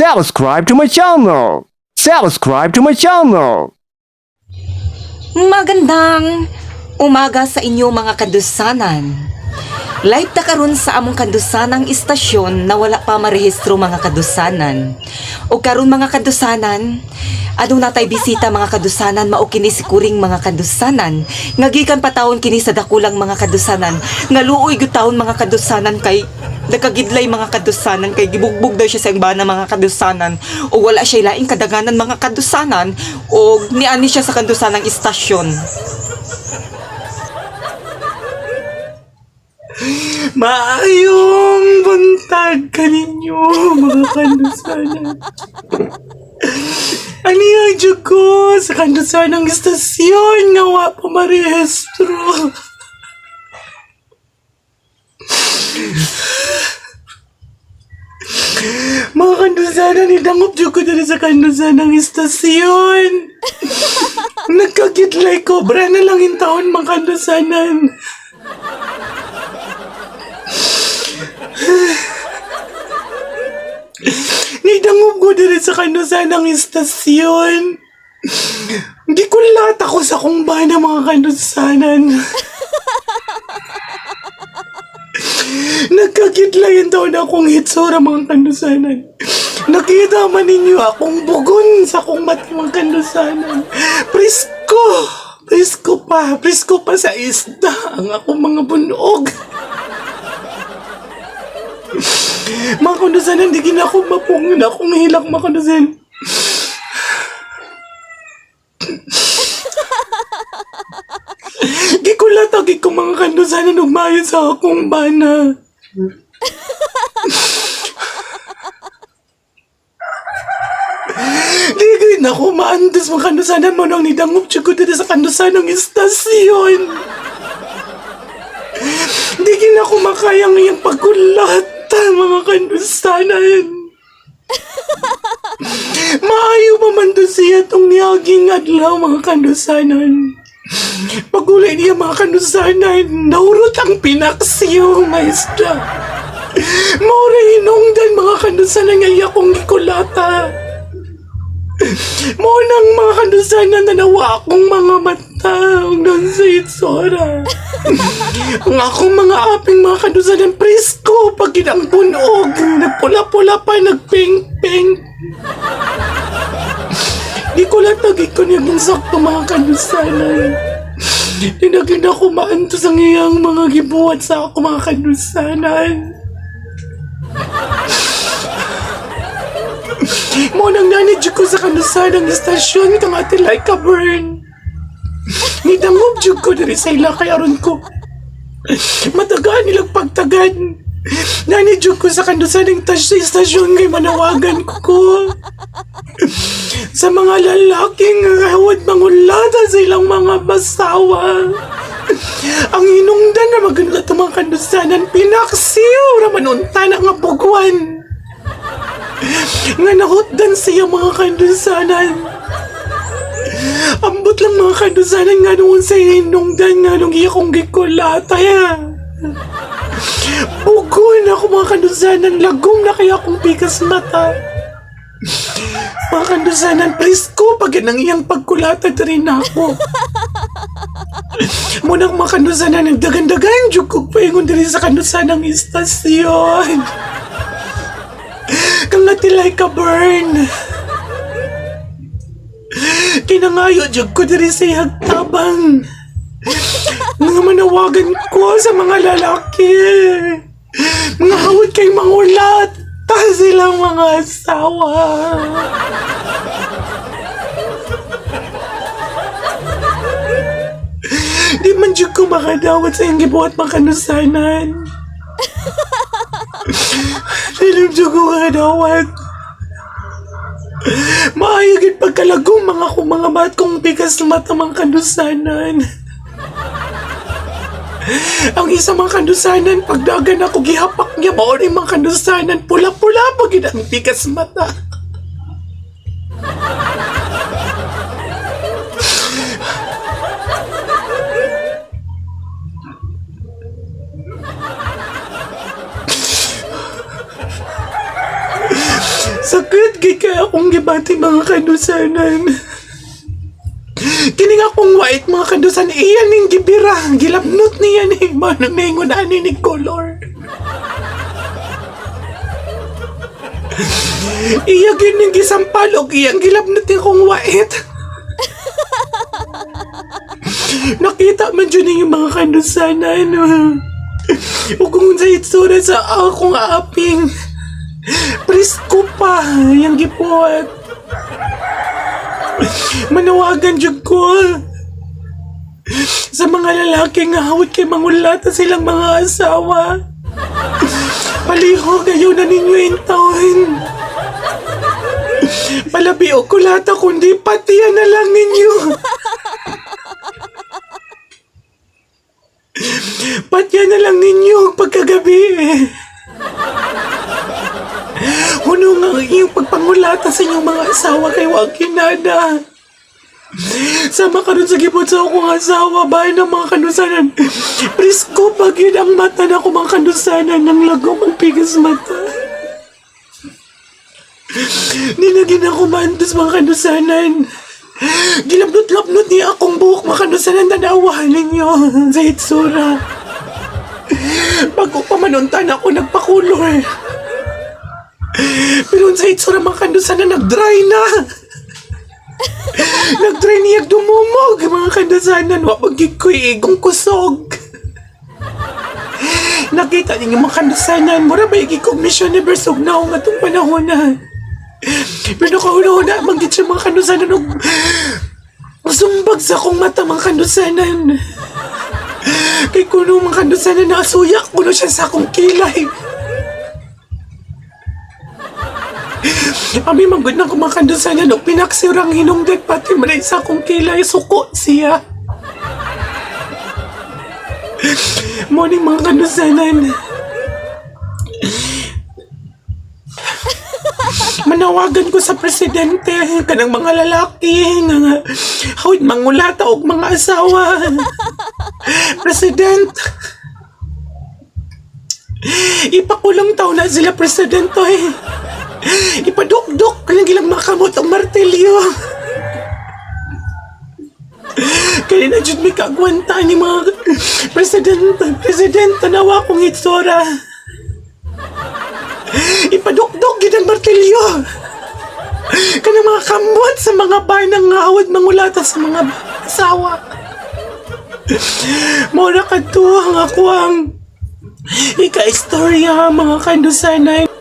Subscribe to my channel! Subscribe to my channel! Magandang umaga sa inyo mga kadusanan. Live ta karon sa among kadusanang istasyon na wala pa marehistro mga kadusanan. O karon mga kadusanan, aduna tay bisita mga kadusanan, mao kini si kuring mga kadusanan. Nga gikan patawon kini sa dakulang mga kadusanan. Nga luoy gyud taon mga kadusanan kay nagkagidlay mga kadusanan kay gibugbog daw siya sa bana mga kadusanan o wala siya laing kadanganan mga kadusanan o niani siya sa kadusanang istasyon. Maayong buntag kaninyo, mga kandusanan. Aniya dyan ko sa kandusanang istasyon nga wa pa marehistro. Mga kandusanan, idangop dyan ko dito sa kandusanang istasyon. Nagkagidlay kobra na lang yung taon, mga kandusanan. Nidangog ko dito sa kanusanang istasyon. Hindi ko lahat ako sa kung ba na mga kanusanan. Nagkakitlayan daw na akong hitsura mga kanusanan. Nakita man ninyo akong bugon sa kong mati mga kanusanan. Presko pa sa isda ang akong mga bunog. Mga kandusanan, di gina ako mapungin akong hilak mga kandusanan. Di ko latagi ko mga kandusanan ugmayon sa akong bana. Di gina ako maandas mga kandusanan mo nang nidangop siya ko dito sa kandusanang istasyon. Di gina ako makayang iyang pagkulat. Mga kandusanan. Maayo pa man doon siya itong niyaging adlaw mga kandusanan. Pagulay niya mga kandusanan, naurot ang pinaksiyo, maestra. Maura hinungdan mga kandusanan ngaya kong gikulata. Maunang mga kandusanan na nawa akong mga mata doon sa itsura. Ang akong mga aping mga kandusanan presko pag ang punog, nagpula-pula pa, nagpeng-peng. Di ko latagi ko niyang insakto mga kandusanan. Dinagin ako maantos ang iyang mga gibuhat sa ako mga kandusanan. Munang nanidyo ko sa kandusanang istasyon kang ati like a burn. Nidangog dyan ko diri sa ila kay aron ko. Matagaan nilang pagtagad. Nanidyo ko sa kandusanang istasyon kay manawagan ko. Sa mga lalaking hawad mangulata sa ilang mga basawa. Ang hinungdan na maganda itong mga kandusanan pinaksiw raman unta na nga bugwan. Nga nahutdan siya mga kandusanan. Ambot lang mga kandusanan nga noon sa hinungdan nga nung iya kong gikulata ya. Bugon ako mga kandusanan, lagom na kaya akong pikas mata. Mga kandusanan, presko pag yan ang iyang pagkulata rin ako. Munang mga kandusanan, nagdagan-dagan dyan ko paingon din sa kandusanang istasyon. Kang natilay ka burn. Kinangayo dyan ko diri sa ihagtabang. Mga manawagan ko sa mga lalaki. Mga hawad kay mangulat. Ta silang mga asawa. Di man dyan ko makadawat sa iyong gibuhat mga kanusanan. Dilim dyan ko makadawat. Maayagin pagkalagong mga mat kong bigas mata mga kandusanan. Ang isa mga kandusanan, pagdagan ako gihapak niya, maorin mga kandusanan, pula-pula pag ang bigas mata. Sakit gay kaya akong gibati mga kadusanan. Kini nga akong white mga kadusan, iyan ning gibira, gilapnot niya ni manang naingon ani ni color. Iya gining gisampalog, iyang gilapnot ni akong white. Nakita man dyan yung mga kadusanan. O kung sa itsura sa akong aping, presko pa, yung gipuat. Manawagan dyan ko sa mga lalaki nga hawit kay mangulata silang mga asawa. Palihog ayaw na ninyo yung taon. Palabi o kulata kundi patiyan na lang ninyo. Patiyan na lang ninyo pagkagabi. Huno nga iyong pagpangulata sa inyong mga asawa kay wag kinada. Sama ka rin sa gipot sa akong asawa, bahay ng mga kanusanan. Presko pag yun ang mata na ako mga kanusanan ng lagom ang pigas mata. Ninagin ako mantos mga kanusanan. Gilabnot-labnot niya akong buhok mga kanusanan, tanawahan ninyo sa itsura. Bago pa manuntan ako nagpakulor. Pero sa itsura mga kanusanan nag-dry na. Nag-dry niya dumumog mga kanusanan. Wapagig ko'y igong kusog. Nakita niyo mga kanusanan, mura ba igikong Miss Universe og naong atong panahon na. Pero nakahuna-huna manggit siya mga kanusanan og sumbag sa akong mata mga kanusanan. Kay kuno mga kanusanan nakasuyak kuno siya sa akong kilay. Kami manggod na kumakanusanan o pinaksirang hinungdag pati maray sa akong kilay suko siya. Morning mga kanusanan. Manawagan ko sa presidente kanang mga lalaki nga hawid mangulata og mga asawa. President, ipakulong taon na sila presidente. Ipadukdok kanang gilang makamot ang martelyo. Kaya na dyan may kagwanta ni mga president tanawa kong itsura. Ipadukdok gid ang martelyo. Kanang mga kamot sa mga bahay ng ngawad mangulata sa mga asawa. Mura kadto ang ako ang ika-istorya mga kanusanay.